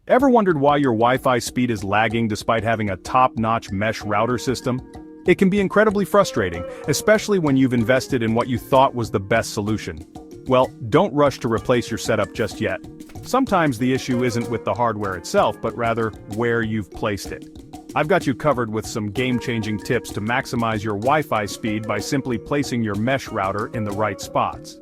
Ever wondered why your Wi-Fi speed is lagging despite having a top-notch mesh router system? It can be incredibly frustrating, especially when you've invested in what you thought was the best solution. Well, don't rush to replace your setup just yet. Sometimes the issue isn't with the hardware itself, but rather where you've placed it. I've got you covered with some game-changing tips to maximize your Wi-Fi speed by simply placing your mesh router in the right spots.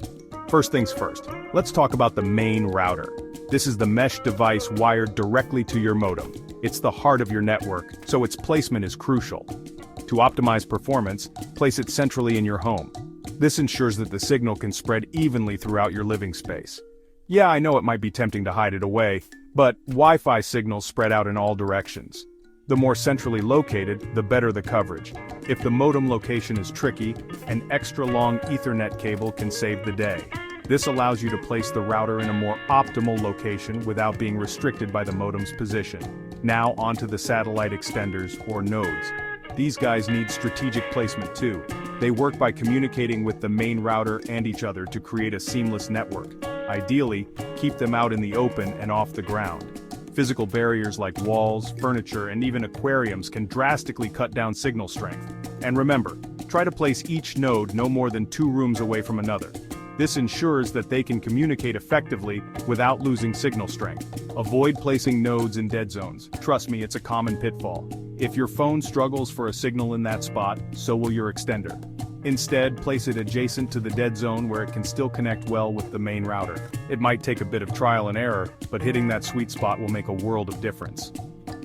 First things first, let's talk about the main router. This is the mesh device wired directly to your modem. It's the heart of your network, so its placement is crucial. To optimize performance, place it centrally in your home. This ensures that the signal can spread evenly throughout your living space. Yeah, I know it might be tempting to hide it away, but Wi-Fi signals spread out in all directions. The more centrally located, the better the coverage. If the modem location is tricky, an extra long Ethernet cable can save the day. This allows you to place the router in a more optimal location without being restricted by the modem's position. Now onto the satellite extenders, or nodes. These guys need strategic placement too. They work by communicating with the main router and each other to create a seamless network. Ideally, keep them out in the open and off the ground. Physical barriers like walls, furniture, and even aquariums can drastically cut down signal strength. And remember, try to place each node no more than 2 rooms away from another. This ensures that they can communicate effectively without losing signal strength. Avoid placing nodes in dead zones. Trust me, it's a common pitfall. If your phone struggles for a signal in that spot, so will your extender. Instead, place it adjacent to the dead zone where it can still connect well with the main router. It might take a bit of trial and error, but hitting that sweet spot will make a world of difference.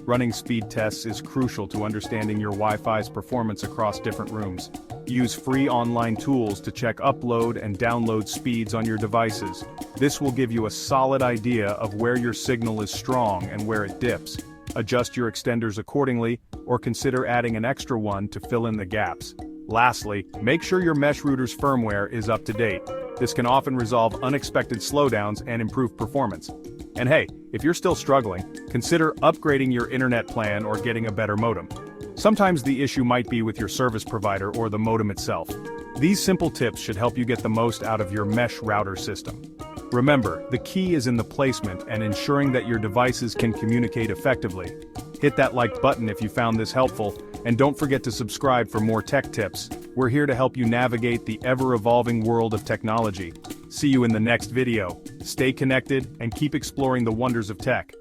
Running speed tests is crucial to understanding your Wi-Fi's performance across different rooms. Use free online tools to check upload and download speeds on your devices. This will give you a solid idea of where your signal is strong and where it dips. Adjust your extenders accordingly, or consider adding an extra one to fill in the gaps. Lastly, make sure your mesh router's firmware is up to date. This can often resolve unexpected slowdowns and improve performance. And hey, if you're still struggling, consider upgrading your internet plan or getting a better modem. Sometimes the issue might be with your service provider or the modem itself. These simple tips should help you get the most out of your mesh router system. Remember, the key is in the placement and ensuring that your devices can communicate effectively. Hit that like button if you found this helpful, and don't forget to subscribe for more tech tips. We're here to help you navigate the ever-evolving world of technology. See you in the next video. Stay connected and keep exploring the wonders of tech.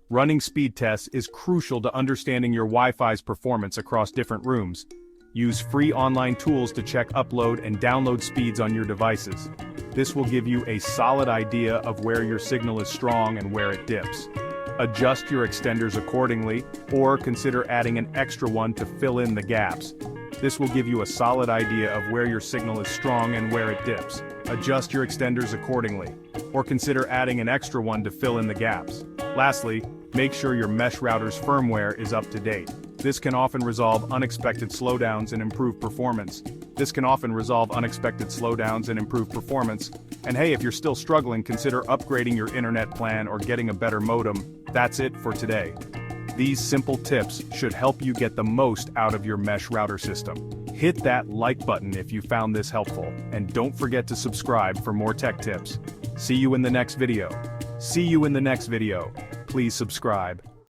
Running speed tests is crucial to understanding your Wi-Fi's performance across different rooms. Use free online tools to check upload and download speeds on your devices. This will give you a solid idea of where your signal is strong and where it dips. Adjust your extenders accordingly, or consider adding an extra one to fill in the gaps. This will give you a solid idea of where your signal is strong and where it dips. Adjust your extenders accordingly, or consider adding an extra one to fill in the gaps. Lastly, make sure your mesh router's firmware is up to date. This can often resolve unexpected slowdowns and improve performance. And hey, if you're still struggling, consider upgrading your internet plan or getting a better modem. That's it for today. These simple tips should help you get the most out of your mesh router system. Hit that like button if you found this helpful, and don't forget to subscribe for more tech tips. See you in the next video. Please subscribe.